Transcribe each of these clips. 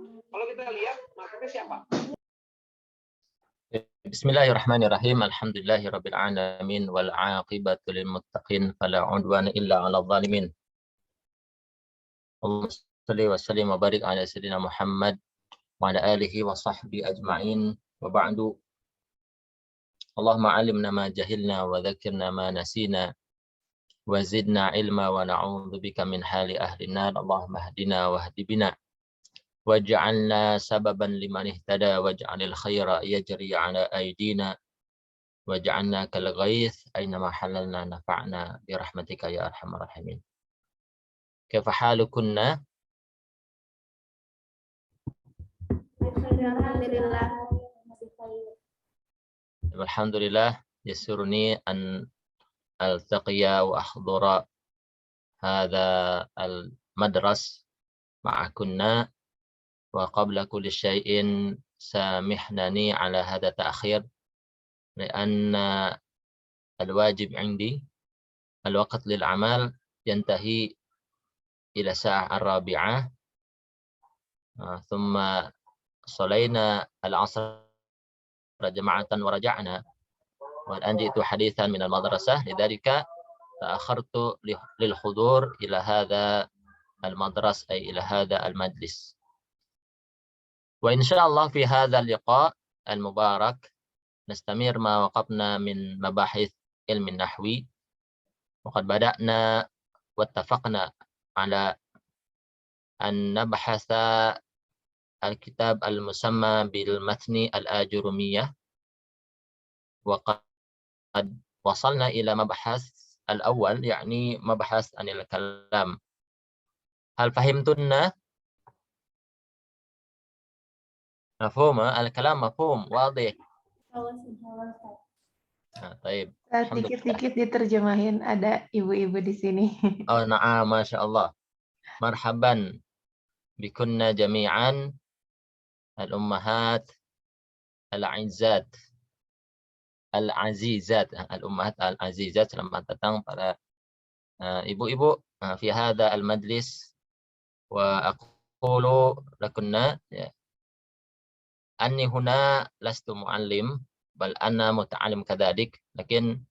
Kalau kita lihat makanya siapa? Bismillahirrahmanirrahim. Alhamdulillahirabbil alamin wal 'aqibatu lil muttaqin fala 'udwana illa 'alal zalimin. Allahumma shalli wa sallim wa barik ala sayyidina Muhammad wa ala alihi wa sahbihi ajma'in. Wa ba'du. Allahumma 'allimna ma jahilna wa dzakirna ma nasina wa zidna ilma wa na'udzubika min hali ahli nar. Allahumma hdina wa hdi bina waj'alna sababan liman ihtada waj'alil khaira yajri ala aydina waj'alna kal ghaith aynama halalna nafa'na bi rahmatika ya arhamar rahimin. Kaifa halukunna? Alhamdulillah, yasurni an altaqiya wa ahdura hadha al madras ma'akunna. وقبل كل شيء سامحنني على هذا التأخير لأن الواجب عندي الوقت للعمل ينتهي إلى الساعة 4 ثم صلينا العصر جماعة ورجعنا والآن جئت حديثا من المدرسة لذلك تأخرت للحضور إلى هذا المدرس أي إلى هذا المجلس. وإن شاء الله في هذا اللقاء المبارك نستمر ما وقفنا من مباحث علم النحو وقد بدأنا واتفقنا على أن نبحث الكتاب المسمى بالمتن الآجرمية وقد وصلنا إلى مبحث الأول يعني مبحث عن الكلام. هل فهمتنا؟ مفهوم الكلام مفهوم واضح. Baik. Dikit-dikit diterjemahin, ada ibu-ibu di sini. Oh, na'am, masya Allah. Marhaban bikunna jami'an al-ummahat al-a'izzat al-azizat al-ummahat al-azizat. Selamat datang para ibu-ibu fi hadha al-majlis wa aqulu lakunna أني هنا لست معلم بل أنا متعلم كذلك لكن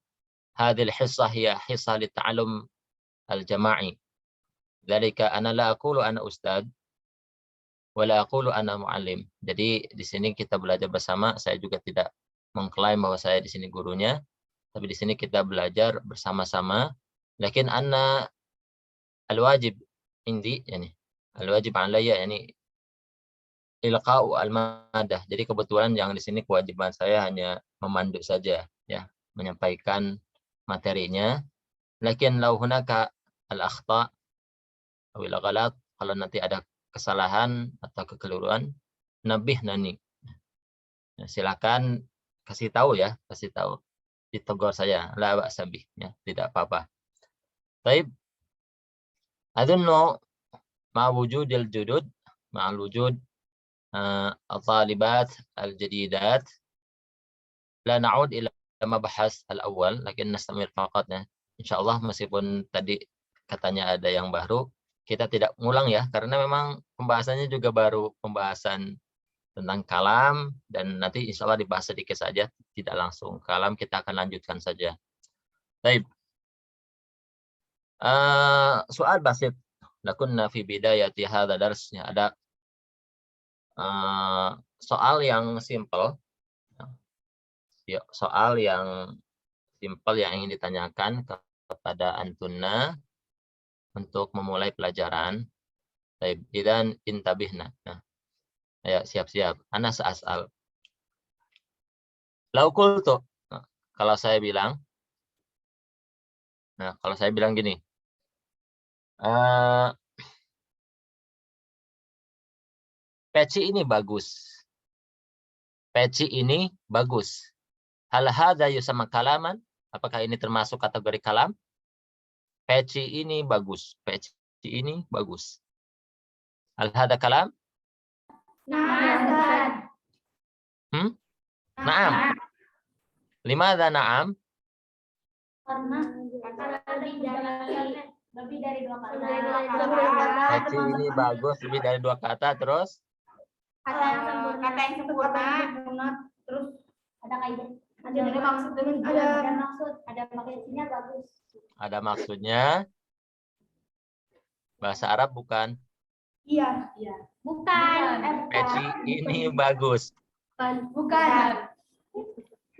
هذه الحصة هي حصة للتعلم الجماعي ذلك أنا لا أقول أنا أستاذ ولا أقول أنا معلم. Jadi di sini kita belajar bersama. Saya juga tidak mengklaim bahwa saya di sini gurunya, tapi di sini kita belajar bersama-sama. Lakin أنا الواجب عندي يعني الواجب علي يعني ilqa'u al-madah. Jadi kebetulan yang di sini kewajiban saya hanya memandu saja ya, menyampaikan materinya. Lakin law hunaka al-akhta' aw al-ghalat, kalau nanti ada kesalahan atau kekeliruan, nabihnani. Ya, silakan kasih tahu ya, kasih tahu. Ditegur saya, la ba'sa bih ya, tidak apa-apa. Baik. Adunnu ma wujudil judud ma'al wujud الطالبات الجديدات لا نعود إلى مبحث الأول لكن نستمر فقط ya. Insyaallah meskipun tadi katanya ada yang baru, kita tidak ngulang ya karena memang pembahasannya juga baru, pembahasan tentang kalam dan nanti insyaallah dibahas sedikit saja, tidak langsung kalam, kita akan lanjutkan saja. Baik. Soal basit. Lakunna fi bidayati hadza darsnya ada soal yang simple, soal yang simple yang ingin ditanyakan kepada antunna untuk memulai pelajaran. Baik, idan intabihna. Nah, ya siap-siap. Ana sa'asal. Lau qultu. Nah, kalau saya bilang gini. Peci ini bagus. Peci ini bagus. Hal hadza yusamma kalaman? Apakah ini termasuk kategori kalam? Peci ini bagus. Peci ini bagus. Hal hadza kalam? Na'am. Na'am. Limadza na'am? Karena lebih dari dua kata. Peci ini bagus lebih dari dua kata, terus? Kata yang sempurna, terus ada kaidah. Ada maksud ada maksud, ada maksudnya bagus. Ada maksudnya. Bahasa Arab bukan? Iya. Bukan. Peci ini bagus. Bukan.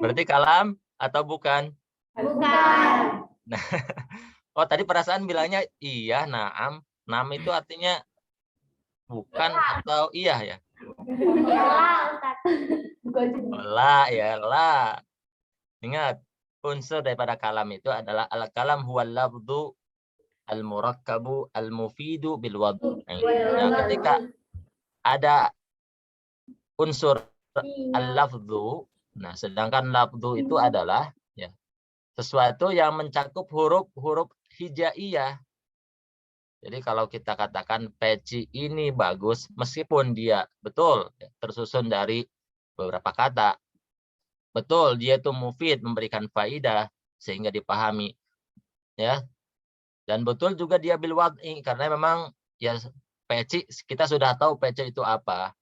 Berarti kalam atau bukan? Bukan. Oh, tadi perasaan bilangnya iya, naam. Naam itu artinya bukan atau iya ya? La ya, la. Ingat, unsur daripada kalam itu adalah al-kalam huwal lafdhu al-murakkabu al-mufidu bil wad'i. Nah, ketika ada unsur al-lafdhu, nah sedangkan lafdhu itu adalah ya sesuatu yang mencakup huruf-huruf hijaiyah. Jadi kalau kita katakan peci ini bagus, meskipun dia betul tersusun dari beberapa kata, betul dia itu mufid, memberikan faidah sehingga dipahami, ya. Dan betul juga dia bil wad'i karena memang ya peci kita sudah tahu peci itu apa.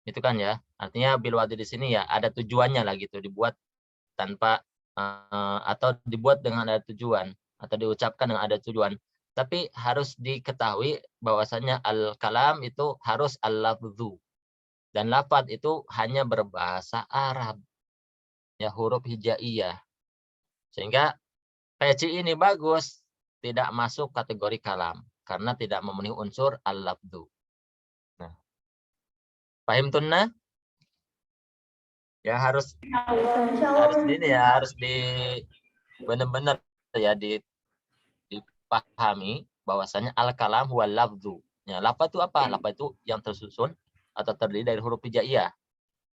Itu kan ya. Artinya bil wad'i di sini ya ada tujuannya lah gitu, dibuat tanpa atau dibuat dengan ada tujuan atau diucapkan dengan ada tujuan. Tapi harus diketahui bahwasanya al-kalam itu harus al-lafdhu. Dan lafaz itu hanya berbahasa Arab. Ya huruf hijaiyah. Sehingga peci ini bagus, tidak masuk kategori kalam karena tidak memenuhi unsur al-lafdhu. Nah. Paham tunna? Ya harus ini ya, harus benar-benar ya dipahami bahwasanya al-kalam huwa lafdhu. Ya, lafaz itu apa? Lafaz itu yang tersusun atau terdiri dari huruf hijaiyah.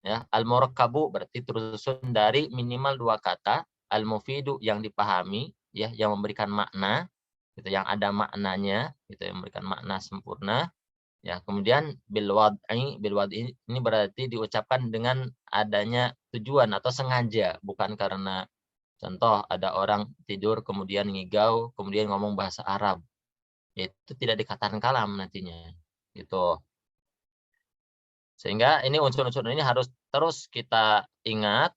Ya, al-murakkabu berarti tersusun dari minimal 2 kata, al-mufidu yang dipahami, ya, yang memberikan makna, gitu, yang ada maknanya, gitu, yang memberikan makna sempurna. Ya, kemudian bil wad'i ini berarti diucapkan dengan adanya tujuan atau sengaja, bukan karena contoh ada orang tidur kemudian ngigau, kemudian ngomong bahasa Arab. Itu tidak dikatakan kalam nantinya. Gitu. Sehingga ini unsur-unsur ini harus terus kita ingat,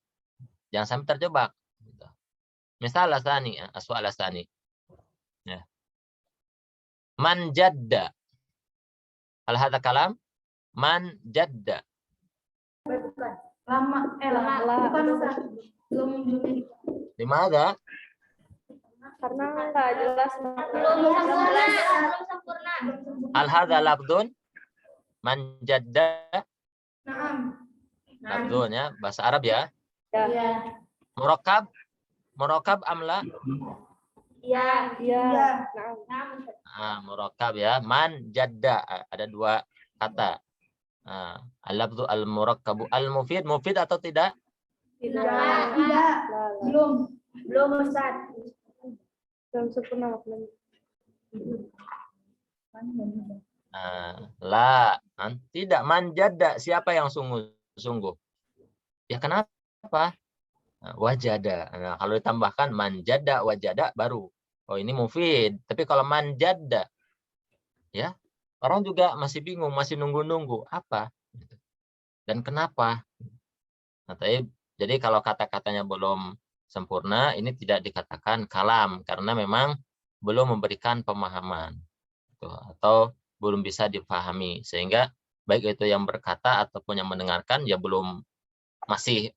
jangan sampai terjebak. Misal asani, aswa asani. Ya. Man jadda. Hal hadza kalam? Man jadda. Dimana? Karena nggak jelas. Belum sempurna. Hal hadza lafdun? Man jadda. Lafdun ya, bahasa Arab ya. Ya. Murakab amla? Iya. Murakab ya. Man jadda, ada 2 kata. Al-lafdhu al-murakkabu al-mufid, mufid atau tidak? Tidak. Belum Ustaz. Belum sempurna maknanya. Tidak. Man jadda, siapa yang sungguh-sungguh? Ya kenapa? Wajada. Nah, kalau ditambahkan man jadda wajada baru. Oh, ini mufid. Tapi kalau man jadda, ya orang juga masih bingung, masih nunggu-nunggu apa dan kenapa. Nah, jadi kalau kata-katanya belum sempurna, ini tidak dikatakan kalam karena memang belum memberikan pemahaman atau belum bisa dipahami, sehingga baik itu yang berkata ataupun yang mendengarkan ya belum masih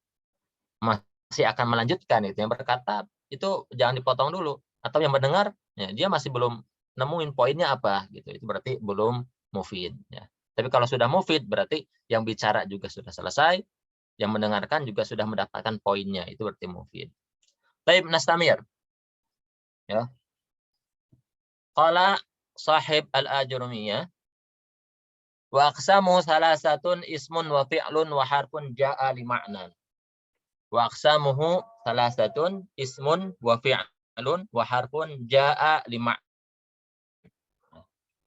akan melanjutkan. Itu yang berkata itu jangan dipotong dulu, atau yang mendengar ya, dia masih belum nemuin poinnya apa gitu, itu berarti belum mufid ya. Tapi kalau sudah mufid berarti yang bicara juga sudah selesai, yang mendengarkan juga sudah mendapatkan poinnya, itu berarti mufid. Baik, nastamir ya. Qala sahib al-ajrumiyah wa aqsamu salasatun ismun wa fi'lun wa harfun ja'a li ma'nan. Wa aqsamuhu salasatun ismun wa fi'lun wa harfun ja'a li ma'nan.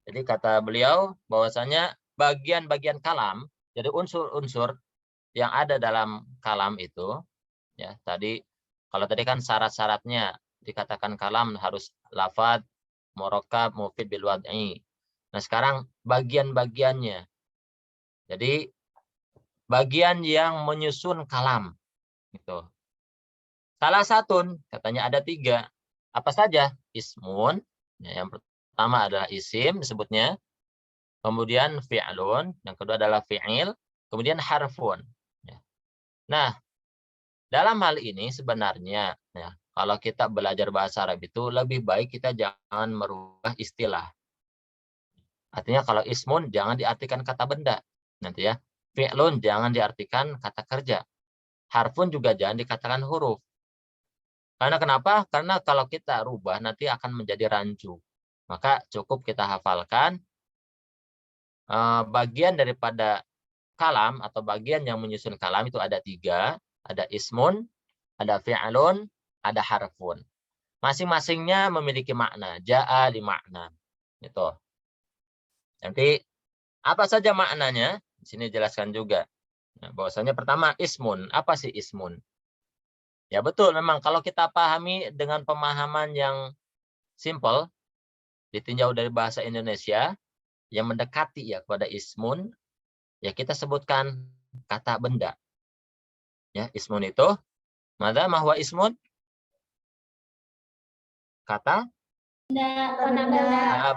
Jadi kata beliau bahwasanya bagian-bagian kalam, jadi unsur-unsur yang ada dalam kalam itu, ya tadi kalau tadi kan syarat-syaratnya dikatakan kalam harus lafadz, murakkab, mufid bil wad'i. Nah sekarang bagian-bagiannya. Jadi bagian yang menyusun kalam. Gitu. Salah satu, katanya ada 3. Apa saja? Ismun. Ya, yang pertama adalah isim disebutnya. Kemudian fi'lun. Yang kedua adalah fi'il. Kemudian harfun. Ya. Nah, dalam hal ini sebenarnya, ya, kalau kita belajar bahasa Arab itu lebih baik kita jangan merubah istilah. Artinya kalau ismun jangan diartikan kata benda. Nanti ya. Fi'lun jangan diartikan kata kerja. Harfun juga jangan dikatakan huruf. Karena kenapa? Karena kalau kita rubah nanti akan menjadi rancu. Maka cukup kita hafalkan bagian daripada kalam atau bagian yang menyusun kalam itu ada 3. Ada ismun, ada fi'lun, ada harfun. Masing-masingnya memiliki makna. Ja'a li makna. Gitu. Nanti apa saja maknanya? Di sini jelaskan juga. Nah, bahwasanya pertama ismun. Apa sih ismun? Ya betul, memang kalau kita pahami dengan pemahaman yang simple, ditinjau dari bahasa Indonesia, yang mendekati ya kepada ismun, ya kita sebutkan kata benda. Ya, ismun itu, mada mahwa ismun? Kata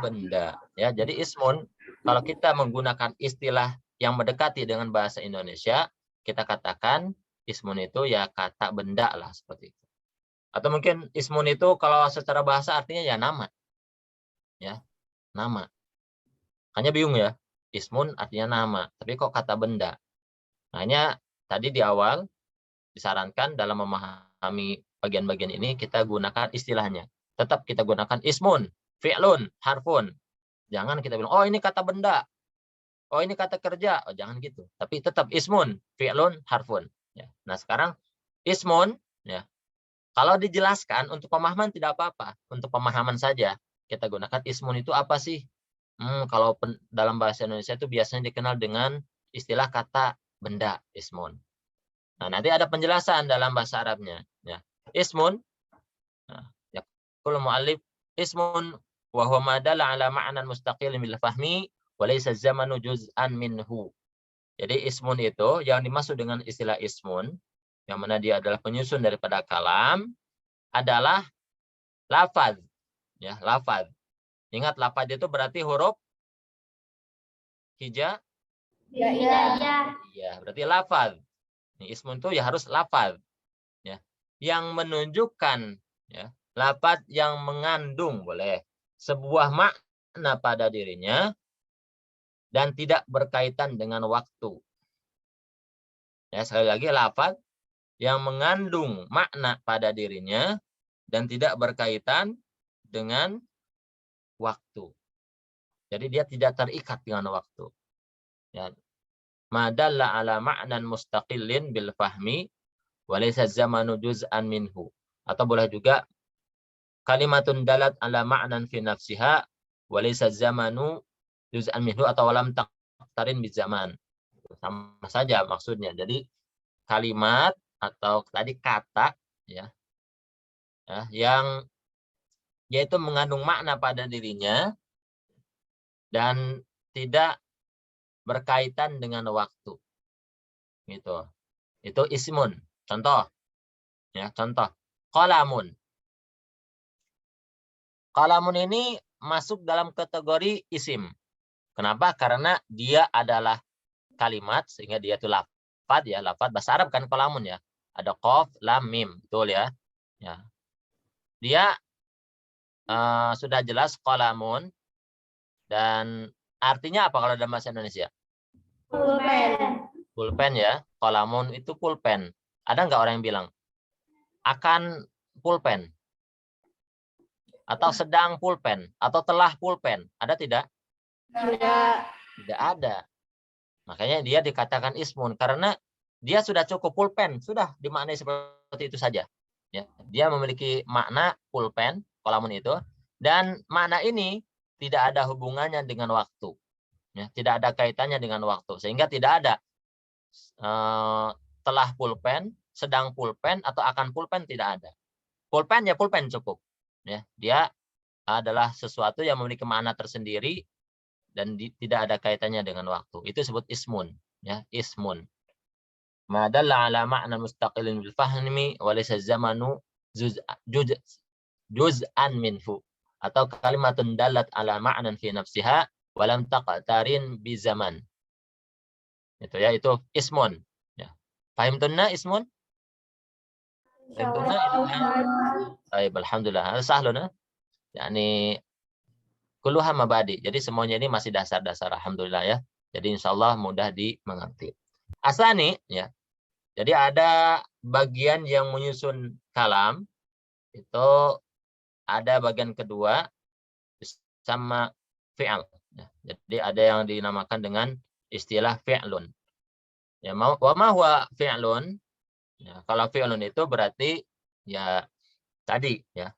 benda. Ya, jadi ismun, kalau kita menggunakan istilah yang mendekati dengan bahasa Indonesia, kita katakan ismun itu ya kata benda lah seperti itu. Atau mungkin ismun itu kalau secara bahasa artinya ya nama. Ya, nama. Hanya bingung ya. Ismun artinya nama, tapi kok kata benda. Hanya tadi di awal disarankan dalam memahami bagian-bagian ini kita gunakan istilahnya. Tetap kita gunakan ismun, fi'lun, harfun. Jangan kita bilang, oh ini kata benda. Oh ini kata kerja. Oh jangan gitu. Tapi tetap ismun, fi'lun, harfun. Ya. Nah sekarang ismun, ya. Kalau dijelaskan untuk pemahaman tidak apa-apa. Untuk pemahaman saja kita gunakan ismun itu apa sih? Kalau dalam bahasa Indonesia itu biasanya dikenal dengan istilah kata benda, ismun. Nah, nanti ada penjelasan dalam bahasa Arabnya. Ya. Ismun, yaqul mu'allif, ismun wa huwa ma dalla ala ma'nan mustaqilin bil fahmi wa laysa zamanu juz'an minhu. Jadi ismun itu yang dimaksud dengan istilah ismun, yang mana dia adalah penyusun daripada kalam, adalah lafaz. Ya, lafaz. Ingat lafaz itu berarti huruf hija. Ya, berarti lafaz. Ismun itu ya harus lafaz. Ya. Yang menunjukkan ya, lafaz yang mengandung boleh sebuah makna pada dirinya dan tidak berkaitan dengan waktu. Ya, sekali lagi lafaz yang mengandung makna pada dirinya dan tidak berkaitan dengan waktu. Jadi dia tidak terikat dengan waktu. Ya. Madalla ala ma'nan mustaqillin bil fahmi wa laysa zamanu juz'an minhu. Atau boleh juga kalimatun dalat ala ma'nan fi nafsiha wa laysa zamanu juz'an minhu atau walam taqtarin bi zaman. Sama saja maksudnya. Jadi kalimat atau tadi kata ya, yang yaitu mengandung makna pada dirinya dan tidak berkaitan dengan waktu. Gitu. Itu ismun. Contoh. Ya, contoh. Qalamun. Qalamun ini masuk dalam kategori isim. Kenapa? Karena dia adalah kalimat sehingga dia itu lafaz ya, lafaz bahasa Arab kan qalamun ya. Ada qaf, lam, mim, betul ya. Ya. Dia sudah jelas qalamun dan artinya apa kalau dalam bahasa Indonesia? Pulpen. Pulpen ya. Qalamun itu pulpen. Ada nggak orang yang bilang akan pulpen? Atau sedang pulpen? Atau telah pulpen? Ada tidak? Tidak ada. Makanya dia dikatakan ismun. Karena dia sudah cukup pulpen. Sudah dimaknai seperti itu saja. Ya. Dia memiliki makna pulpen, qalamun itu. Dan makna ini tidak ada hubungannya dengan waktu. Ya, tidak ada kaitannya dengan waktu. Sehingga tidak ada telah pulpen, sedang pulpen, atau akan pulpen, tidak ada. Pulpen ya pulpen cukup. Ya, dia adalah sesuatu yang memiliki makna tersendiri dan tidak ada kaitannya dengan waktu. Itu disebut ismun. Ya, ismun. ma dalla ala ma'na mustaqilin bil fahmi wa laysa zamanu juz'an minhu, atau kalimatun dalat ala ma'nan fi nafsiha wa lam taqtarin bi zaman. Itu ya, itu ismun ya. Fahimtunna ismun? Fahimtunna itu ya. Baik, alhamdulillah. Hada sahlun ya. Yani kulluha mabadi. Jadi semuanya ini masih dasar-dasar, alhamdulillah ya. Jadi insyaallah mudah dimengerti. Asani ya. Jadi ada bagian yang menyusun kalam, itu ada bagian kedua sama fi'al. Ya. Jadi ada yang dinamakan dengan istilah fi'lun. Ya, wa ma huwa fi'lun? Ya, kalau fi'lun itu berarti ya tadi ya.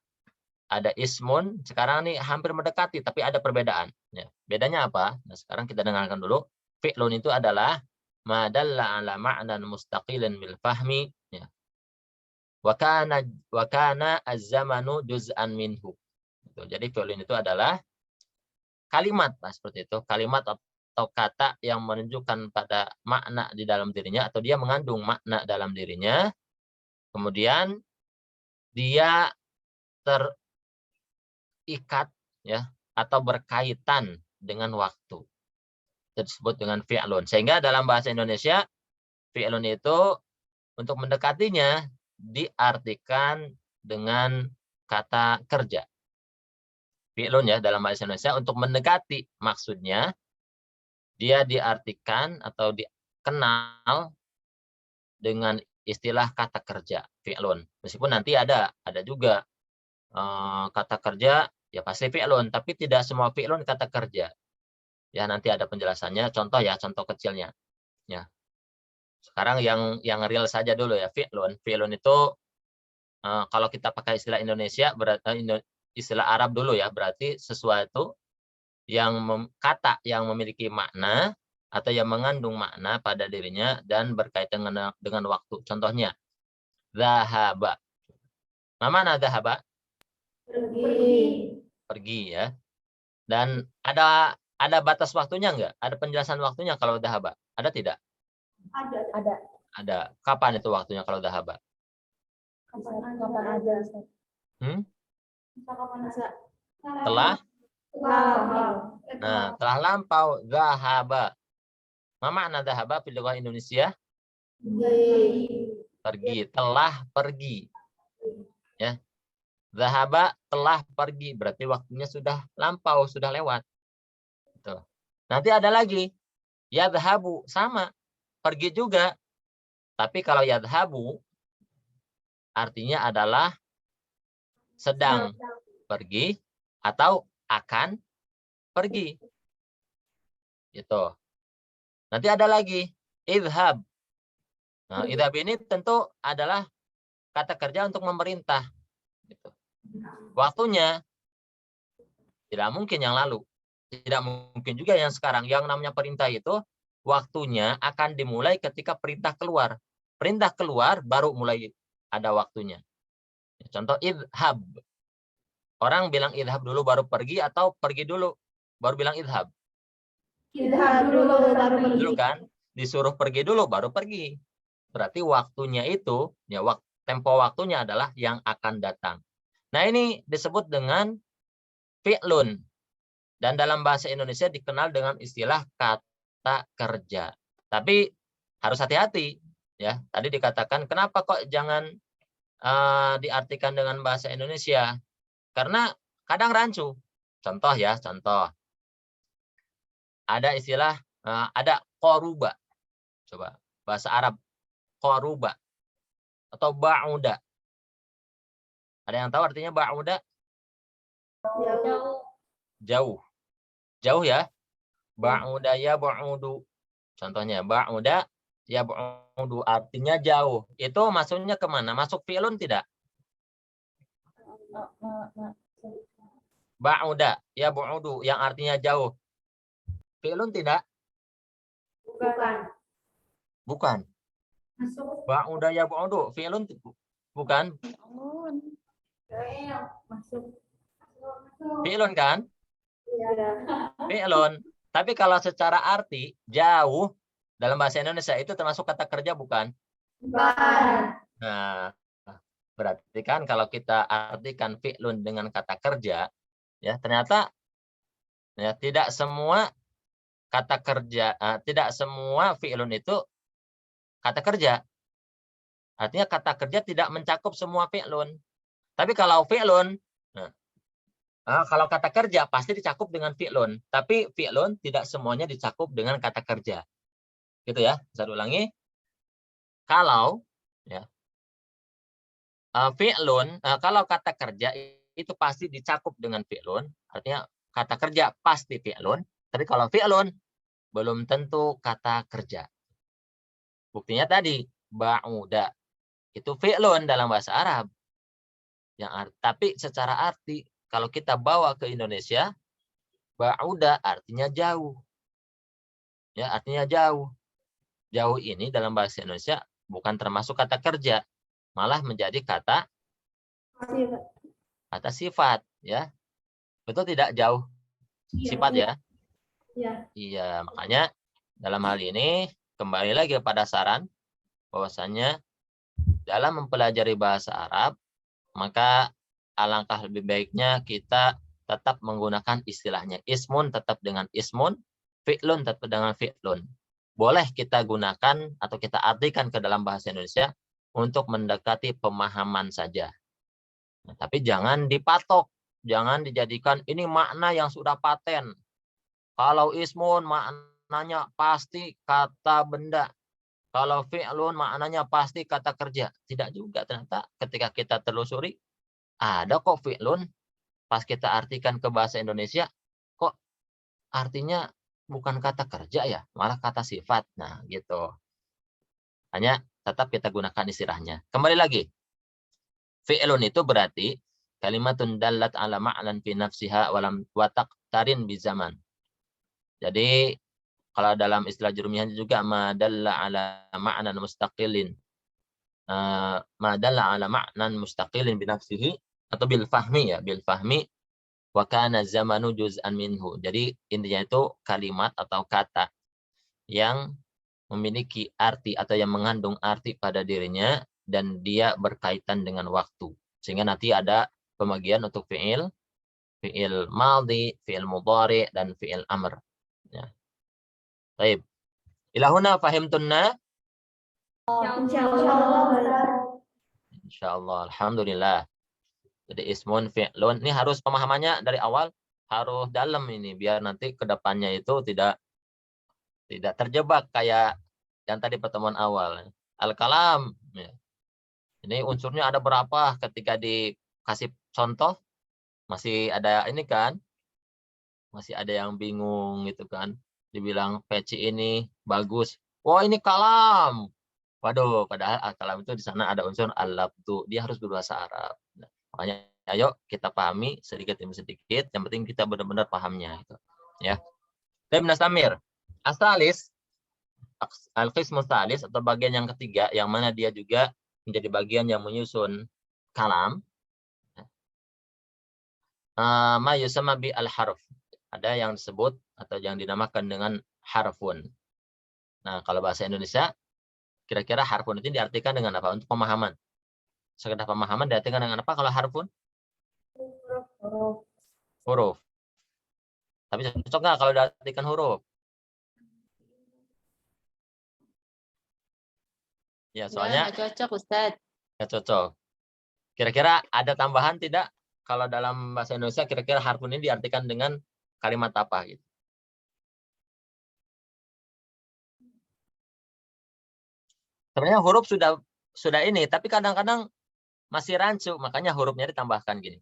Ada ismun, sekarang ini hampir mendekati tapi ada perbedaan. Ya. Bedanya apa? Nah, sekarang kita dengarkan dulu. Fi'lun itu adalah ma dalla ala ma'nan mustaqilin bil fahmi ya. Wa kana az-zamanu juz'an minhu. Jadi fi'lun itu adalah kalimat, nah, seperti itu, kalimat atau kata yang menunjukkan pada makna di dalam dirinya, atau dia mengandung makna dalam dirinya, kemudian dia terikat ya atau berkaitan dengan waktu. Itu disebut dengan fi'lun. Sehingga dalam bahasa Indonesia fi'lun itu untuk mendekatinya diartikan dengan kata kerja. Fi'lun ya dalam bahasa Indonesia untuk mendekati maksudnya dia diartikan atau dikenal dengan istilah kata kerja fi'lun. Meskipun nanti ada juga kata kerja ya pasti fi'lun, tapi tidak semua fi'lun kata kerja. Ya nanti ada penjelasannya. Contoh ya, contoh kecilnya. Ya. Sekarang yang real saja dulu ya, fi'lun. Fi'lun itu kalau kita pakai istilah Indonesia berarti istilah Arab dulu ya, berarti sesuatu yang kata yang memiliki makna atau yang mengandung makna pada dirinya dan berkaitan dengan waktu. Contohnya zahaba. Mana zahaba? Pergi ya. Dan ada batas waktunya enggak? Ada penjelasan waktunya kalau zahaba? Ada tidak? Ada. Kapan itu waktunya kalau zahaba? Kapan aja. Telah lampau zahaba. Ma makna zahaba fil lughah Indonesia? Pergi, telah pergi. Ya. Zahaba telah pergi, berarti waktunya sudah lampau, sudah lewat. Gitu. Nanti ada lagi yadhabu, sama, pergi juga. Tapi kalau yadhabu artinya adalah sedang pergi atau akan pergi. Gitu. Nanti ada lagi idhab. Nah, idhab ini tentu adalah kata kerja untuk memerintah. Gitu. Waktunya tidak mungkin yang lalu. Tidak mungkin juga yang sekarang. Yang namanya perintah itu waktunya akan dimulai ketika perintah keluar. Perintah keluar baru mulai ada waktunya. Contoh idhab. Orang bilang idhab dulu baru pergi atau pergi dulu baru bilang idhab? Idhab dulu baru pergi. Dulu kan? Disuruh pergi dulu baru pergi. Berarti waktunya itu, ya tempo waktunya adalah yang akan datang. Nah ini disebut dengan fi'lun. Dan dalam bahasa Indonesia dikenal dengan istilah kata kerja. Tapi harus hati-hati. Ya, tadi dikatakan kenapa kok jangan diartikan dengan bahasa Indonesia? Karena kadang rancu. Contoh ya, contoh. Ada istilah, ada qoruba. Coba, bahasa Arab. Qoruba. Atau ba'uda. Ada yang tahu artinya ba'uda? Jauh. Jauh ya. Ba'uda ya ba'udu. Contohnya, ba'uda ya ba'udu. Artinya jauh. Itu maksudnya kemana? Masuk fi'lun tidak? Ba'uda ya ba'udu. Yang artinya jauh. Fi'lun tidak? Bukan. Ba'uda ya ba'udu. Fi'lun bukan? Fi'lun kan? Fi'lun. Tapi kalau secara arti jauh Dalam bahasa Indonesia itu termasuk kata kerja bukan? Bukan. Nah, berarti kan kalau kita artikan fi'lun dengan kata kerja, ya ternyata ya tidak semua kata kerja, tidak semua fi'lun itu kata kerja. Artinya kata kerja tidak mencakup semua fi'lun. Tapi kalau fi'lun, kalau kata kerja pasti dicakup dengan fi'lun. Tapi fi'lun tidak semuanya dicakup dengan kata kerja. Gitu ya, bisa diulangi. Kalau ya, fi'lun, kalau kata kerja itu pasti dicakup dengan fi'lun, artinya kata kerja pasti fi'lun, tapi kalau fi'lun belum tentu kata kerja. Buktinya tadi, ba'uda. Itu fi'lun dalam bahasa Arab. Tapi secara arti, kalau kita bawa ke Indonesia, ba'uda artinya jauh. Ya, artinya jauh. Jauh ini dalam bahasa Indonesia bukan termasuk kata kerja, malah menjadi kata sifat, ya. Betul tidak jauh sifat ya? Iya. Iya, makanya dalam hal ini kembali lagi pada saran bahwasanya dalam mempelajari bahasa Arab, maka alangkah lebih baiknya kita tetap menggunakan istilahnya. Ismun tetap dengan ismun, fi'lun tetap dengan fi'lun. Boleh kita gunakan atau kita artikan ke dalam bahasa Indonesia untuk mendekati pemahaman saja. Nah, tapi jangan dipatok, jangan dijadikan ini makna yang sudah paten. Kalau ismun maknanya pasti kata benda. Kalau fi'lun maknanya pasti kata kerja. Tidak juga ternyata ketika kita telusuri, ada kok fi'lun. Pas kita artikan ke bahasa Indonesia, kok artinya bukan kata kerja ya, malah kata sifat. Nah gitu. Hanya tetap kita gunakan istilahnya. Kembali lagi. Fi'lun itu berarti kalimatun dallat ala ma'lan fi nafsiha wa taqtarin bi zaman. Jadi kalau dalam istilah jurumiyah juga madalla ala ma'nan mustaqilin. Madalla ala ma'nan mustaqilin binafsihi atau bil fahmi ya, bil fahmi wa kana zamanu juz'an minhu. Jadi intinya itu kalimat atau kata yang memiliki arti atau yang mengandung arti pada dirinya dan dia berkaitan dengan waktu. Sehingga nanti ada pembagian untuk fi'il madhi, fi'il mudhari dan fi'il amr. Ya. Baik. Ilahuna fahimtunna? Insyaallah. Alhamdulillah. Jadi ismun fi'lun ini harus pemahamannya dari awal harus dalam ini biar nanti ke depannya itu tidak terjebak kayak yang tadi pertemuan awal. Al-kalam. Ya. Ini unsurnya ada berapa ketika dikasih contoh masih ada ini kan? Masih ada yang bingung gitu kan. Dibilang peci ini bagus. Wah, ini kalam. Waduh, padahal al-kalam itu di sana ada unsur al-labdu. Dia harus berbahasa Arab. Nah, makanya ayo kita pahami sedikit demi sedikit. Yang penting kita benar-benar pahamnya gitu. Ya. Ibn Samir. Asalis al-qismu salis atau bagian yang ketiga yang mana dia juga menjadi bagian yang menyusun kalam. Ma yusamma bi al-harf. Ada yang disebut atau yang dinamakan dengan harfun. Nah, kalau bahasa Indonesia kira-kira harfun itu diartikan dengan apa? Untuk pemahaman. Sekedar pemahaman diartikan dengan apa kalau harfun? Huruf. Tapi cocok nggak kalau diartikan huruf? Ya, soalnya nggak cocok, Ustaz. nggak cocok. Kira-kira ada tambahan tidak? Kalau dalam bahasa Indonesia kira-kira harfun ini diartikan dengan kalimat apa gitu? Sebenarnya huruf sudah ini, tapi kadang-kadang masih rancu, makanya hurufnya ditambahkan gini.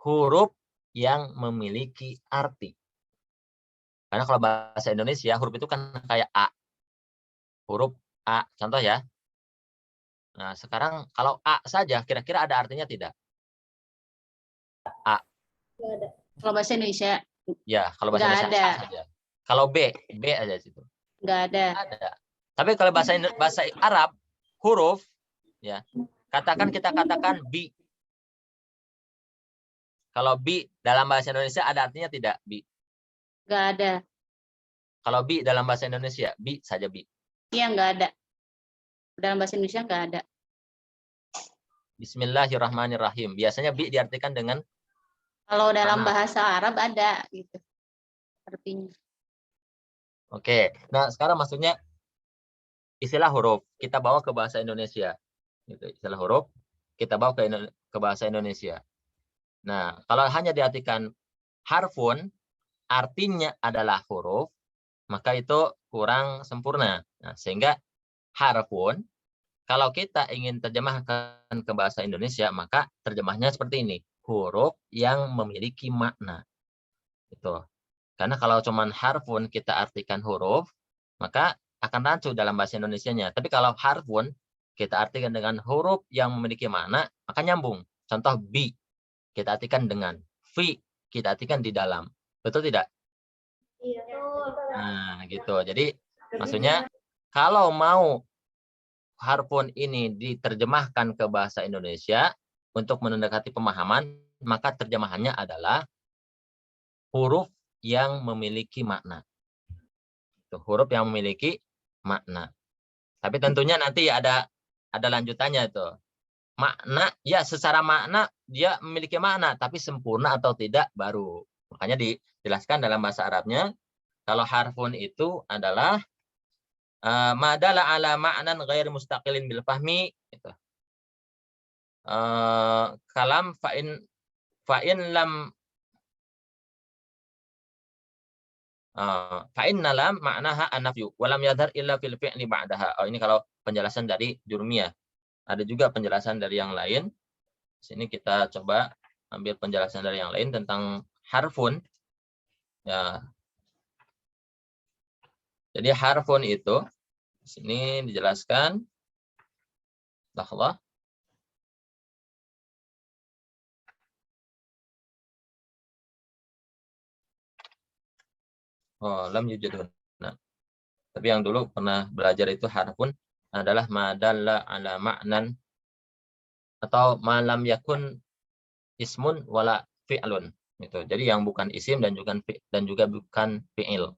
Huruf yang memiliki arti. Karena kalau bahasa Indonesia huruf itu kan kayak A. Huruf A, contoh ya. Nah, sekarang kalau A saja kira-kira ada artinya tidak? A. Nggak ada. Kalau bahasa Indonesia Ya, kalau bahasa nggak Indonesia ada. A saja. Kalau B aja situ. Nggak ada. Ada. Tapi kalau bahasa Arab huruf ya, kita katakan bi. Kalau bi dalam bahasa Indonesia ada artinya tidak bi? Nggak ada. Kalau bi dalam bahasa Indonesia, bi saja bi. Iya, nggak ada. Dalam bahasa Indonesia nggak ada. Bismillahirrahmanirrahim. Biasanya bi diartikan dengan Kalau dalam mana? bahasa Arab ada gitu artinya. Oke. Nah, sekarang maksudnya istilah huruf kita bawa ke bahasa Indonesia. Gitu. Istilah huruf kita bawa ke bahasa Indonesia. Nah, kalau hanya diartikan harfun, artinya adalah huruf, maka itu kurang sempurna. Nah, sehingga harfun, kalau kita ingin terjemahkan ke bahasa Indonesia, maka terjemahnya seperti ini. Huruf yang memiliki makna. Itu. Karena kalau cuman harfun kita artikan huruf, maka akan rancu dalam bahasa Indonesianya. Tapi kalau harfun kita artikan dengan huruf yang memiliki makna, maka nyambung. Contoh bi, kita artikan dengan. Fi, kita artikan di dalam. Betul tidak? Iya. Nah, gitu. Jadi, maksudnya, kalau mau harfun ini diterjemahkan ke bahasa Indonesia, untuk mendekati pemahaman, maka terjemahannya adalah huruf yang memiliki makna. Itu, huruf yang memiliki makna. Tapi tentunya nanti ada lanjutannya itu. Makna, ya secara makna dia memiliki makna, tapi sempurna atau tidak baru. Makanya dijelaskan dalam bahasa Arabnya, kalau harfun itu adalah madala ala ma'nan ghair mustaqilin bil fahmi, gitu. Kalam fa'in lam ma'naha an-nafyu wa lam yadhar illa fil fi'li ba'daha. Oh, ini kalau penjelasan dari Jurmiyah. Ada juga penjelasan dari yang lain. Sini kita coba ambil penjelasan dari yang lain tentang harfun. Ya. Jadi harfun itu sini dijelaskan. Lahlah. Oh, lam yujad. Nah, tapi yang dulu pernah belajar itu harfun adalah madalla ala ma'nan atau malam yakun ismun wala fi'lun. Gitu. Jadi yang bukan isim dan juga bukan fi'il.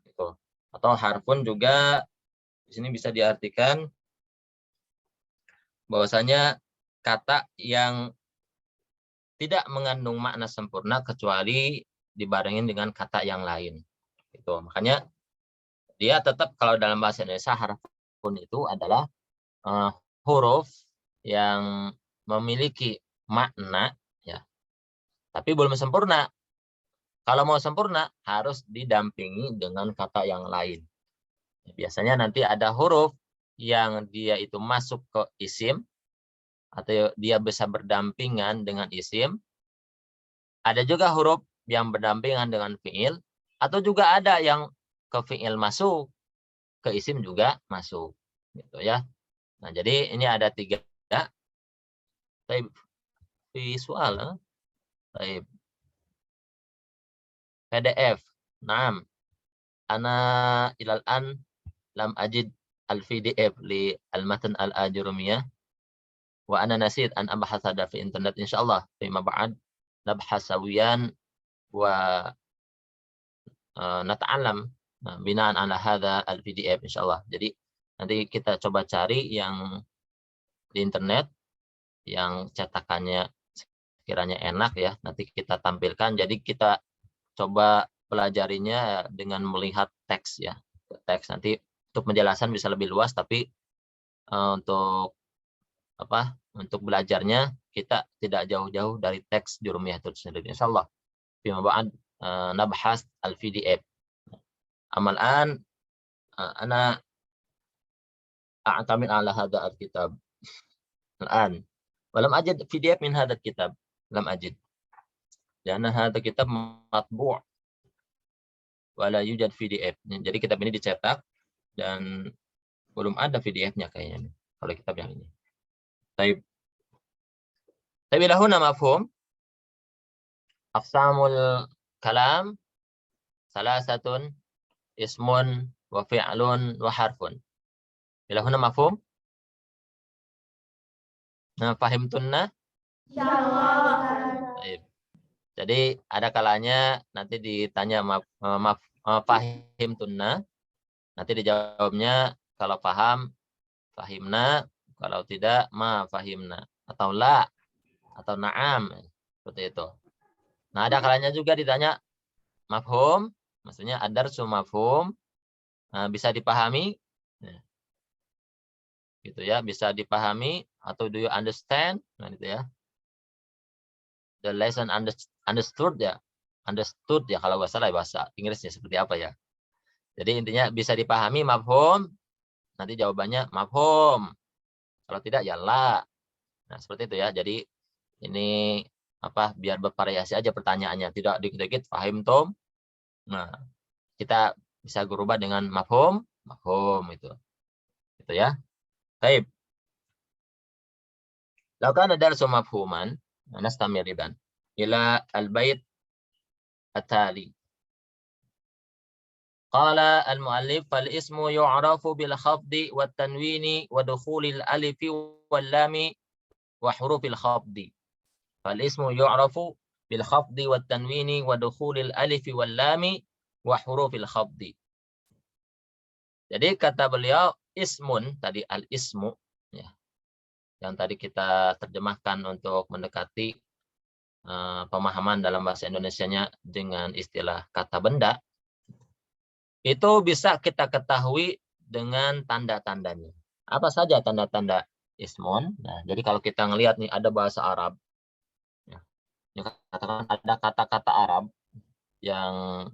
Gitu. Atau harfun juga di sini bisa diartikan bahwasanya kata yang tidak mengandung makna sempurna kecuali dibarengin dengan kata yang lain. Gitu. Makanya dia tetap kalau dalam bahasa Indonesia harfun itu adalah huruf yang memiliki makna, ya, tapi belum sempurna. Kalau mau sempurna harus didampingi dengan kata yang lain. Biasanya nanti ada huruf yang dia itu masuk ke isim atau dia bisa berdampingan dengan isim. Ada juga huruf yang berdampingan dengan fi'il, atau juga ada yang ke fi'il masuk, ke isim juga masuk, gitu ya. Nah, jadi ini ada 3. Baik, visual, baik. PDF. Naam. Ana ilal an lam ajid al-PDF li al-matan al-ajurumiyah. Wa ana nasid an abahas hada fi internet insyaallah. Fima ba'd nabhas sawiyan wa nata'allam binaan ala hadha al-PDF insyaallah. Jadi nanti kita coba cari yang di internet yang cetakannya sekiranya enak ya, nanti kita tampilkan. Jadi kita coba pelajarinya dengan melihat teks ya. Teks nanti untuk penjelasan bisa lebih luas, tapi untuk untuk belajarnya kita tidak jauh-jauh dari teks Jurmiyah itu sendiri insyaallah. Fima ba'd nabhas al-PDF. Amal an ana a'tamid ala hadha al-kitab. Al-an walam ajid PDF min hadha al-kitab. Lam ajid. Karena hadha kitab matbu' wala yujad PDF. Jadi kitab ini dicetak dan belum ada PDF-nya kayaknya kalau kitab yang ini. Tapi lahuna mafhum aqsamul kalam salasatun ismun wa fi'lun wa harfun. Lahuna mafhum? Nah, fahimtunna? Insyaallah. Jadi ada kalanya nanti ditanya fahimtunna. Nanti dijawabnya kalau paham fahimna, kalau tidak ma fahimna, atau la, atau na'am, seperti itu. Nah, ada kalanya juga ditanya mafhum, maksudnya ad-darsu mafhum, bisa dipahami, gitu ya, bisa dipahami, atau do you understand, nah gitu ya. The lesson understood ya, understood ya kalau nggak salah bahasa Inggrisnya seperti apa ya. Jadi intinya bisa dipahami mafhum, nanti jawabannya mafhum. Kalau tidak ya la. Nah, seperti itu ya. Jadi ini apa, biar bervariasi aja pertanyaannya, tidak dikit-dikit fahim tom. Nah, kita bisa berubah dengan mafhum, mafhum itu. Gitu ya. Baik. Lakukan ada darsu mafhuman, nastamir idan ila al-bait at-tali. Qala al-muallif fal ismu yu'rafu bil khafdi wat tanwini wa dukhulil alifi wal lami wa hurufil khafdi. Fal ismu yu'rafu bil khafdi wat tanwini wa dukhulil alifi wal lami wa hurufil khafdi. Jadi kata beliau ismun, tadi al-ismu ya, yang tadi kita terjemahkan untuk mendekati pemahaman dalam bahasa Indonesianya dengan istilah kata benda, itu bisa kita ketahui dengan tanda-tandanya. Apa saja tanda-tanda ismun? Nah, jadi kalau kita ngelihat nih ada bahasa Arab, ya, katakan ada kata-kata Arab yang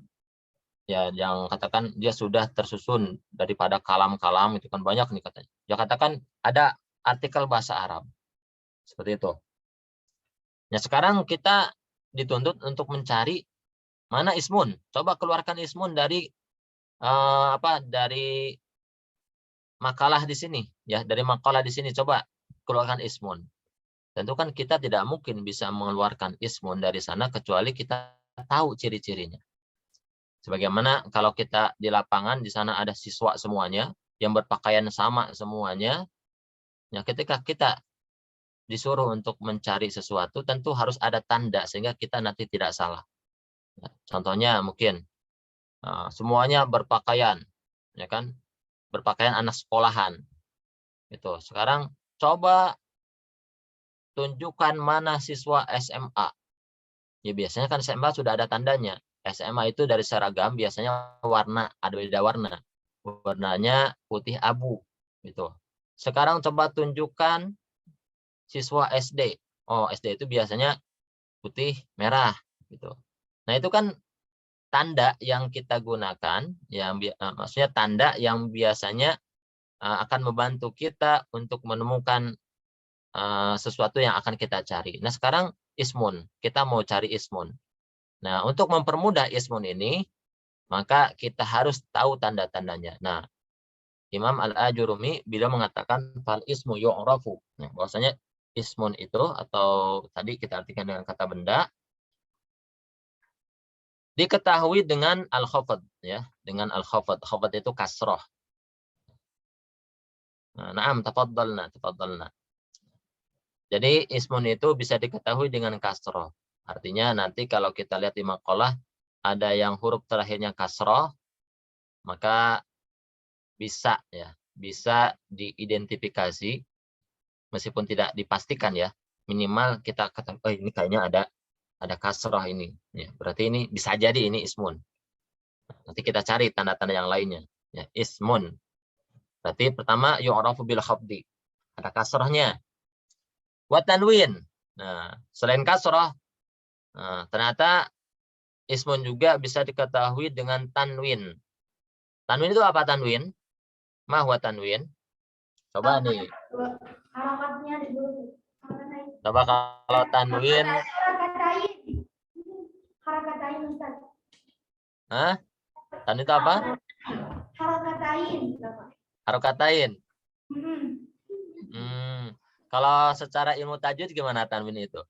katakan dia sudah tersusun daripada kalam-kalam, itu kan banyak nih katanya. Ya katakan ada artikel bahasa Arab seperti itu. Nah, sekarang kita dituntut untuk mencari mana ismun. Coba keluarkan ismun dari dari makalah di sini ya, dari makalah di sini coba keluarkan ismun. Tentu kan kita tidak mungkin bisa mengeluarkan ismun dari sana kecuali kita tahu ciri-cirinya. Sebagaimana kalau kita di lapangan di sana ada siswa semuanya yang berpakaian sama semuanya, ya ketika kita disuruh untuk mencari sesuatu tentu harus ada tanda sehingga kita nanti tidak salah. Ya, contohnya mungkin semuanya berpakaian, ya kan? Berpakaian anak sekolahan. Itu. Sekarang coba tunjukkan mana siswa SMA. Ya biasanya kan SMA sudah ada tandanya. SMA itu dari seragam biasanya warna, ada beda warna. Warnanya putih abu, gitu. Sekarang coba tunjukkan siswa SD. Oh, SD itu biasanya putih merah, gitu. Nah, itu kan tanda yang kita gunakan, yang maksudnya tanda yang biasanya akan membantu kita untuk menemukan sesuatu yang akan kita cari. Nah, sekarang ismun, kita mau cari ismun. Nah, untuk mempermudah ismun ini, maka kita harus tahu tanda-tandanya. Nah, Imam Al-Ajurumi beliau mengatakan fal ismu yu'rafu. Nah, bahwasanya ismun itu atau tadi kita artikan dengan kata benda diketahui dengan al-khafad ya, dengan al-khafad. Khafad itu kasroh. Naam, tafadhalna. Jadi ismun itu bisa diketahui dengan kasroh. Artinya nanti kalau kita lihat di maqalah ada yang huruf terakhirnya kasroh, maka bisa ya, bisa diidentifikasi meskipun tidak dipastikan ya. Minimal kita katakan, oh ini kayaknya ada kasroh ini. Ya, berarti ini bisa jadi ini ismun. Nanti kita cari tanda-tanda yang lainnya. Ya, ismun. Berarti pertama yu'rafu bil khafdi. Ada kasrohnya. Wa tanwin. Nah, selain kasroh, ternyata ismun juga bisa diketahui dengan tanwin. Tanwin itu apa tanwin? Ma huwa tanwin? Coba nih. Harokatnya dulu. Coba kalau tanwin. Harakatain Ustaz. Hah? Tanwin itu apa? Harakatain. Harokatain. Kalau secara ilmu tajwid gimana tanwin itu?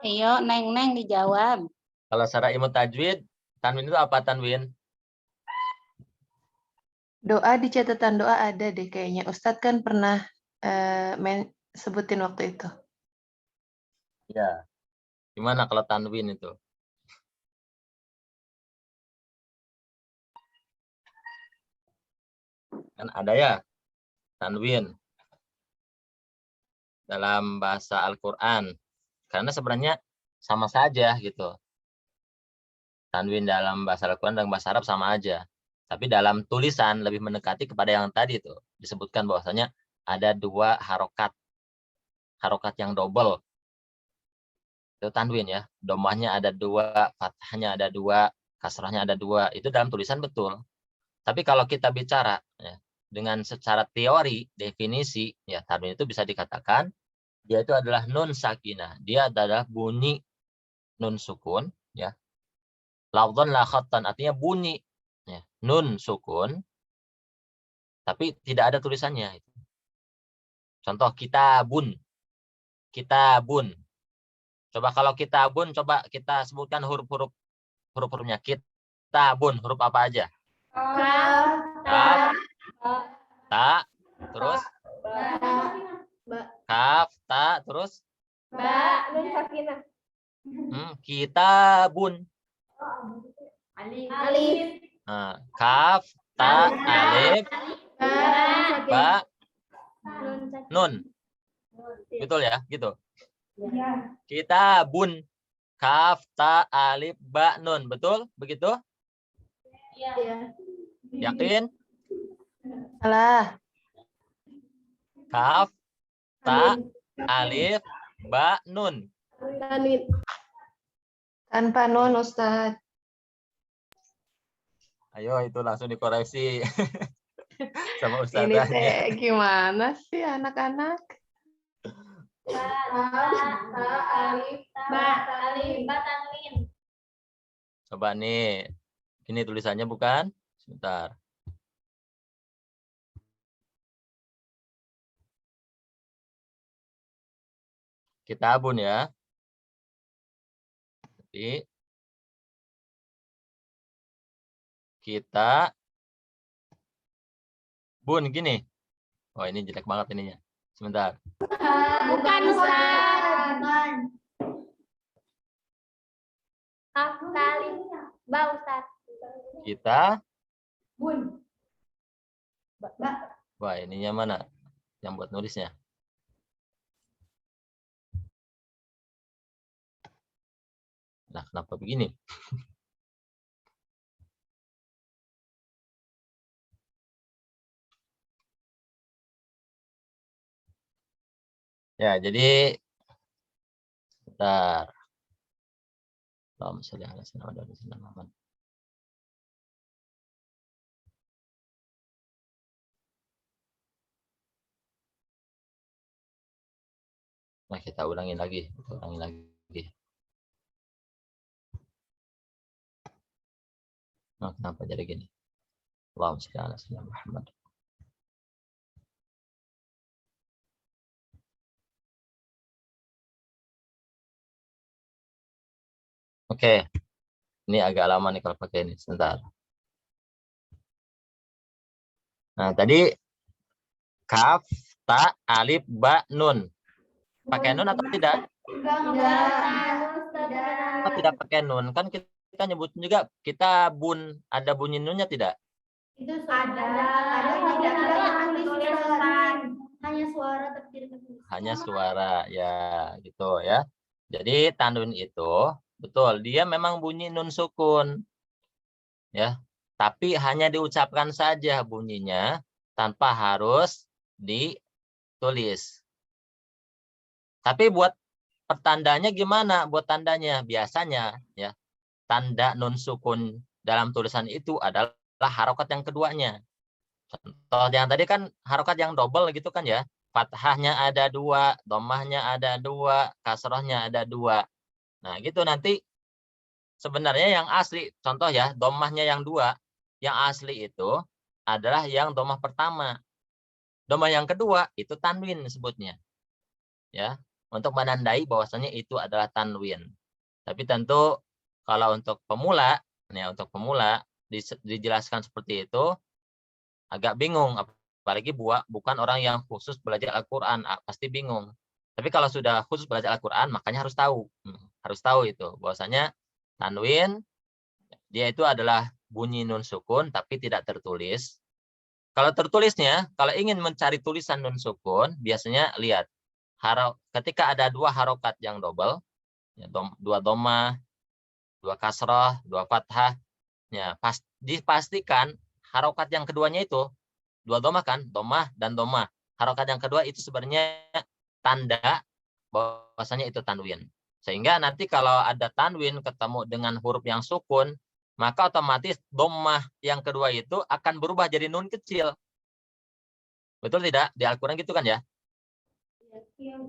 Iyo, Neng dijawab. Kalau secara ilmu tajwid, tanwin itu apa tanwin? Doa di catatan doa ada deh kayaknya. Ustadz kan pernah sebutin waktu itu. Ya. Gimana kalau tanwin itu? Kan ada ya tanwin dalam bahasa Al-Qur'an. Karena sebenarnya sama saja gitu. Tanwin dalam bahasa Al-Qur'an dan bahasa Arab sama aja. Tapi dalam tulisan lebih mendekati kepada yang tadi itu. Disebutkan bahwasanya ada 2 harokat. Harokat yang double. Itu tanwin ya. Domahnya ada 2, fathahnya ada 2, kasrahnya ada 2. Itu dalam tulisan betul. Tapi kalau kita bicara ya, dengan secara teori, definisi, ya tanwin itu bisa dikatakan dia itu adalah nun sakinah. Dia adalah bunyi nun sukun, ya. Lafdhan la khattan, artinya bunyi, ya. Nun sukun, tapi tidak ada tulisannya. Contoh kitabun, kitabun. Coba kalau kitabun, coba kita sebutkan huruf-hurufnya. Kitabun, huruf apa aja? Kaf, ta, terus kaf, ta, terus Nun sakinah. kitabun. Alif. Nah, kaf, ta, alif, ba, nun. Betul ya, gitu. Kitabun, kaf, ta, alif, ba, nun. Betul? Begitu? Iya. Yakin? Salah. Kaf, ta, alif, ba, nun. Tanwin. Tanpa nun, Ustadz. Ayo itu langsung dikoreksi sama Ini ustazahnya. teh gimana sih anak-anak? Tanwin. Coba nih. Ini tulisannya bukan? Sebentar. Kitabun ya. Jadi kita bun gini. Oh, ini jelek banget ininya. Sebentar. Bukan Ustaz. Kali. Ba Ustaz. Kita Bun. wah, ininya mana? Yang buat nulisnya. Nah, kenapa begini? Ya, jadi bentar. Allahumma sholli ala sayyidina Muhammad. Nah, kita ulangi lagi. Nah, kenapa jadi gini? Allahumma sholli ala sayyidina Muhammad. Oke. Ini agak lama nih kalau pakai ini. Sebentar. Nah, tadi kaf, ta, alif, ba, nun. Pakai nun atau tidak? Oh, tidak pakai nun. Kan kita nyebut juga kita bun. Ada bunyi nunnya tidak? Itu ada tulisan. Hanya suara tapi tidak tulisan. Hanya suara. Ya, gitu ya. Jadi tanwin itu betul, dia memang bunyi nun sukun. Ya. Tapi hanya diucapkan saja bunyinya tanpa harus ditulis. Tapi buat pertandanya gimana? Buat tandanya biasanya ya tanda nun sukun dalam tulisan itu adalah harokat yang keduanya. Contoh yang tadi kan harokat yang double gitu kan ya. Fathahnya ada 2, dhammahnya ada 2, kasrohnya ada 2. Nah gitu nanti sebenarnya yang asli, contoh ya, dhammahnya yang 2, yang asli itu adalah yang dhammah pertama. Dhammah yang kedua itu tanwin disebutnya. Ya, untuk menandai bahwasanya itu adalah tanwin. Tapi tentu kalau untuk pemula, ya untuk pemula dijelaskan seperti itu agak bingung, apalagi bukan orang yang khusus belajar Al-Qur'an, pasti bingung. Tapi kalau sudah khusus belajar Al-Qur'an, makanya harus tahu. Harus tahu itu bahwasanya tanwin dia itu adalah bunyi nun sukun tapi tidak tertulis. Kalau tertulisnya, kalau ingin mencari tulisan nun sukun, biasanya lihat ketika ada dua harokat yang double, ya, dua domah, dua kasrah, dua fathah, ya, dipastikan harokat yang keduanya itu dua domah kan, domah dan domah. Harokat yang kedua itu sebenarnya tanda bahwasanya itu tanwin. Sehingga nanti kalau ada tanwin ketemu dengan huruf yang sukun, maka otomatis domah yang kedua itu akan berubah jadi nun kecil. Betul tidak? Di Al-Quran gitu kan ya?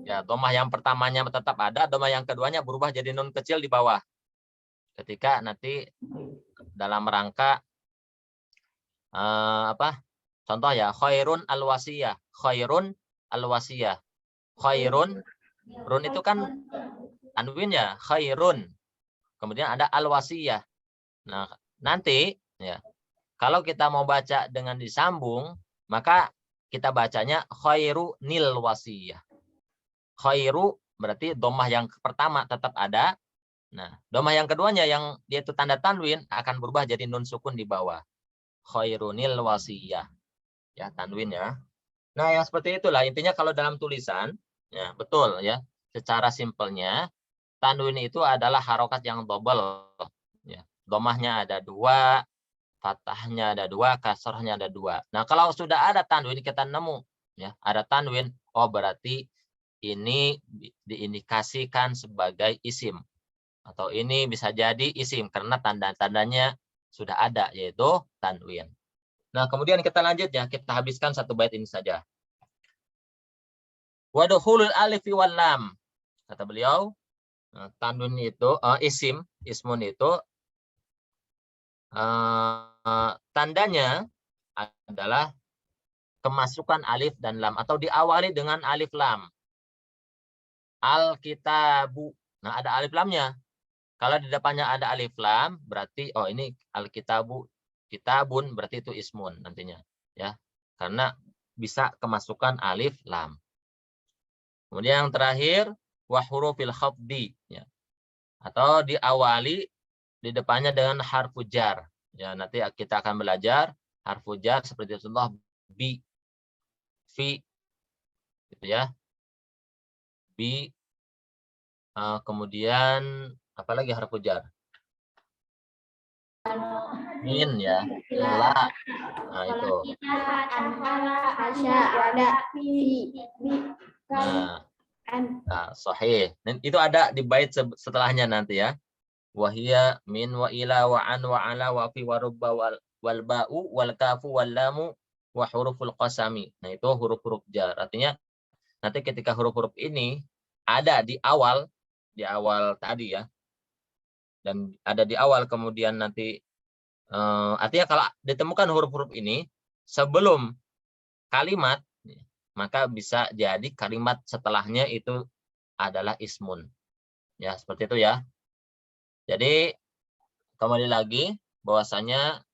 Ya, domah yang pertamanya tetap ada, domah yang keduanya berubah jadi nun kecil di bawah. Ketika nanti dalam rangka contoh ya, khairun al-wasiyah. Khairun al-wasiyah. Khairun, run itu kan tanwin ya, khairun. Kemudian ada al-wasiyah. Nah, nanti ya, kalau kita mau baca dengan disambung, maka kita bacanya khairu nil wasiyah. Khairu berarti domah yang pertama tetap ada. Nah, domah yang keduanya yang dia itu tanda tanwin akan berubah jadi nun sukun di bawah. Khairunil wasiyah. Ya, tanwin ya. Nah, yang seperti itulah intinya kalau dalam tulisan, ya betul ya. Secara simpelnya, tanwin itu adalah harokat yang double. Ya, domahnya ada dua, fathahnya ada dua, kasrahnya ada dua. Nah, kalau sudah ada tanwin kita nemu, ya ada tanwin, oh berarti ini diindikasikan sebagai isim. Atau ini bisa jadi isim karena tanda-tandanya sudah ada, yaitu tanwin. Nah, kemudian kita lanjut ya, kita habiskan satu bait ini saja. Waduhulul alif wal lam. Kata beliau, tanwin itu ismun itu tandanya adalah kemasukan alif dan lam atau diawali dengan alif lam. Al-kitabu. Nah, ada alif lamnya. Kalau di depannya ada alif lam, berarti oh ini al-kitabu, kitabun berarti itu ismun nantinya, ya. Karena bisa kemasukan alif lam. Kemudian yang terakhir wa hurufil khafdi, ya. Atau diawali di depannya dengan harfu jar. Ya, nanti kita akan belajar harfu jar seperti contoh bi, fi, gitu ya. Bi, kemudian apalagi harfu jar? Min ya, la. Nah, itu. Nah, sahih. Dan itu ada di bait setelahnya nanti ya. Wahia min wa ila wa an wa ala wa fi wa rubba wal ba'u wal kafu wal lamu wa huruful qasami. Nah, itu huruf-huruf jar. Artinya nanti ketika huruf-huruf ini ada di awal tadi ya. Dan ada di awal kemudian nanti artinya kalau ditemukan huruf-huruf ini sebelum kalimat, maka bisa jadi kalimat setelahnya itu adalah ismun. Ya, seperti itu ya. Jadi kembali lagi bahwasanya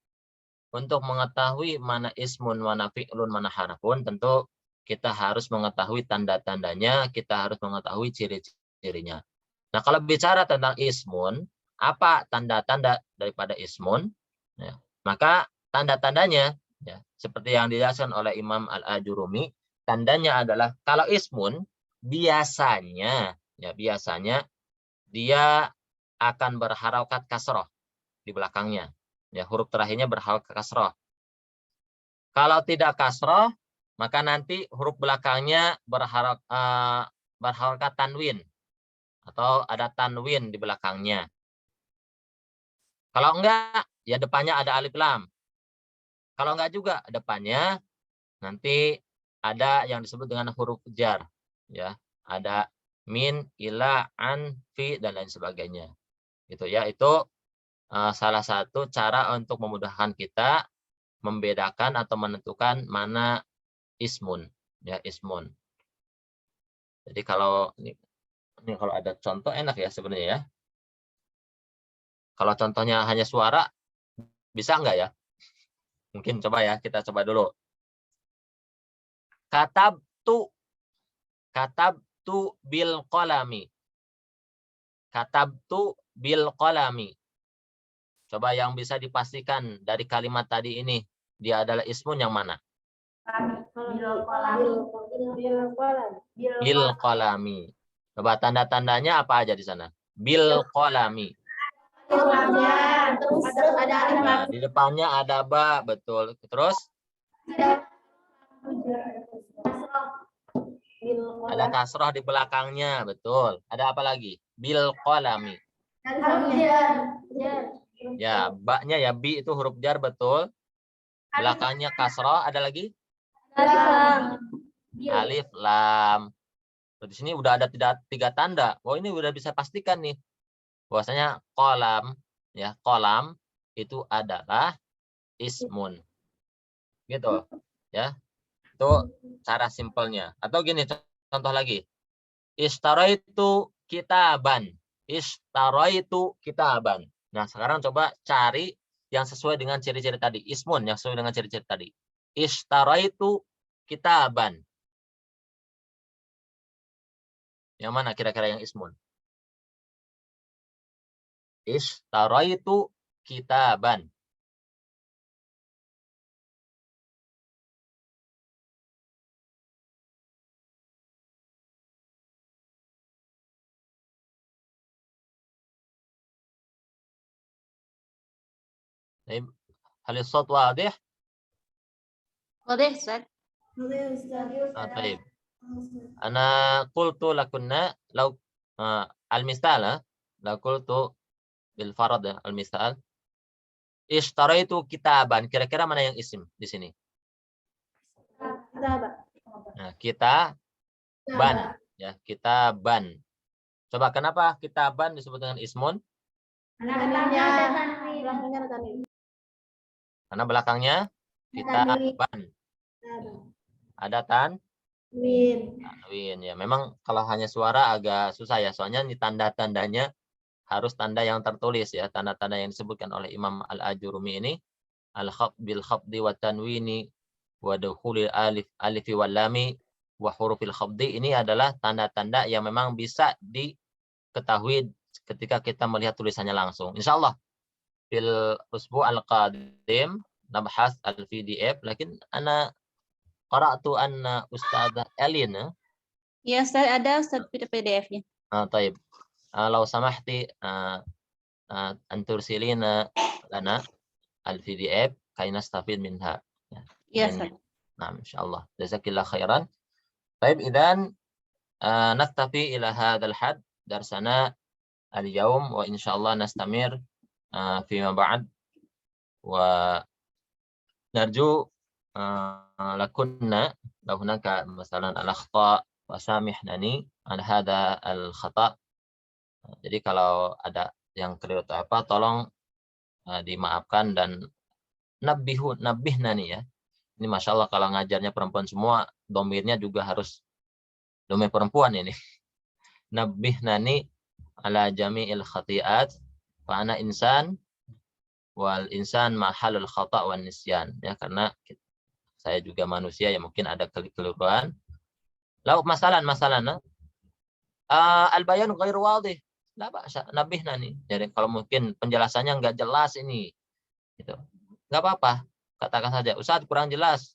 untuk mengetahui mana ismun, mana fi'lun, mana harfun, tentu kita harus mengetahui tanda-tandanya, kita harus mengetahui ciri-cirinya. Nah, kalau bicara tentang ismun, apa tanda-tanda daripada ismun? Ya, maka tanda-tandanya ya, seperti yang dijelaskan oleh Imam Al-Ajurumi, tandanya adalah kalau ismun biasanya dia akan berharokat kasroh di belakangnya. Ya, huruf terakhirnya berharokat kasroh. Kalau tidak kasroh, maka nanti huruf belakangnya berharokat tanwin atau ada tanwin di belakangnya. Kalau enggak, ya depannya ada alif lam. Kalau enggak juga, depannya nanti ada yang disebut dengan huruf jar. Ya, ada min, ila, an, fi, dan lain sebagainya. Gitu ya, itu salah satu cara untuk memudahkan kita membedakan atau menentukan mana ismun. Ya, ismun. Jadi kalau ini kalau ada contoh enak ya sebenarnya ya. Kalau contohnya hanya suara, bisa enggak ya? Mungkin coba ya, kita coba dulu. Katabtu bil qalami. katabtu bil qalami. Coba yang bisa dipastikan dari kalimat tadi ini, dia adalah ismun yang mana? Bil qalami. Coba tanda-tandanya apa aja di sana? Bil qalami. Nah, di depannya ada ba, betul. Terus ada kasroh di belakangnya, betul. Ada apa lagi? Bil qalami. Ya, ba-nya ya bi itu huruf jar, betul. Belakangnya kasroh, ada lagi? Alif lam. Di sini udah ada tiga tanda. Oh, ini udah bisa pastikan nih. Bahwasanya kolam, ya, kolam itu adalah ismun. Gitu. Ya. Itu cara simpelnya. Atau gini, contoh lagi. Ishtaraitu kitaban. Ishtaraitu kitaban. Nah, sekarang coba cari yang sesuai dengan ciri-ciri tadi. Ismun yang sesuai dengan ciri-ciri tadi. Ishtaraitu kitaban. Yang mana kira-kira yang ismun? Ishtaraitu kitaban. هل الصوت واضح؟ واضح Ustaz? طيب أنا قلت لكنا لو المثال لو قلت بالفرض المثال اشتريت kitaban, kira-kira mana yang isim di sini? Nah, kitaban, ya, kitaban. Coba kenapa kitaban disebut dengan ismun? Karena belakangnya kitaban. Ada tanwin, ya. Memang kalau hanya suara agak susah ya, soalnya ini tanda-tandanya harus tanda yang tertulis ya, tanda-tanda yang disebutkan oleh Imam Al-Ajurumi ini, al-khafd bil khafdi wa tanwini wa dukhulil alifi wal lami wa hurufil khafdi, ini adalah tanda-tanda yang memang bisa diketahui ketika kita melihat tulisannya langsung. Insyaallah fil usbu' al-qadim nabhas al-PDF, lakin ana qara'tu anna Ustadzah Elina. Ya Ustaz, ada Ustaz PDF-nya. طيب لو سمحتي أن ترسلين لنا الPDF كي نستفيد منها. Ya Ustaz. نعم إن شاء الله جزاك الله خيرا. طيب إذن نكتفي إلى هذا الحد درسنا اليوم، وإن شاء الله نستمر فيما بعد، ونرجو لكنا لو هناك مثلا الأخطاء وسامحنني على هذا الخطأ. Jadi kalau ada yang keliru atau apa, tolong dimaafkan dan nabihnani ya. Ini Masya Allah kalau ngajarnya perempuan semua, domirnya juga harus domir perempuan ini. Nabihnani ala jami'il khati'at, fa ana insan wal insan mahalul khata' wan nisyan. Ya, karena saya juga manusia yang mungkin ada kekeliruan. Lalu masalah al-bayan ghair wadih. Nabihna nih. Jadi kalau mungkin penjelasannya nggak jelas ini, gitu, nggak apa-apa, katakan saja, Ustaz kurang jelas,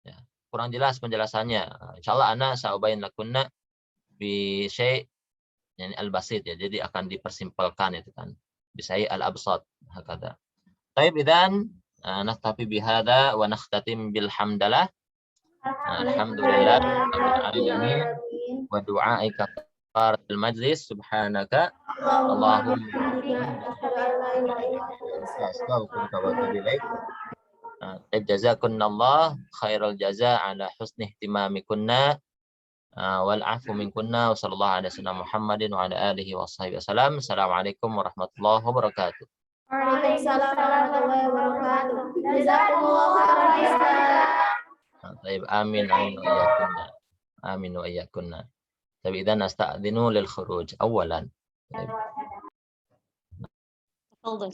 ya, kurang jelas penjelasannya. Insyaallah ana sa'ubayin lakunna bi syai' yani al-basit ya. Jadi akan dipersimpelkan itu kan. Bisai al-absat hakada. Baik, idzan naktafi bihadza wa nakhtatim bil hamdalah. Alhamdulillah rabbil alamin wa du'aika المجلس سبحانك اللهم استغفرك واتوب اليك. جزاكن الله خير الجزاء على حسن اهتمامكن والعفو منكن، وصلى الله على سيدنا محمد وعلى اله وصحبه وسلم. السلام عليكم ورحمة الله وبركاته. Waalaikumsalam warahmatullahi wabarakatuh. Jazakumullahu khairan. طيب آمين آمين وإياكن آمين وإياكن. طيب إذا نستأذن للخروج أولا. تفضل.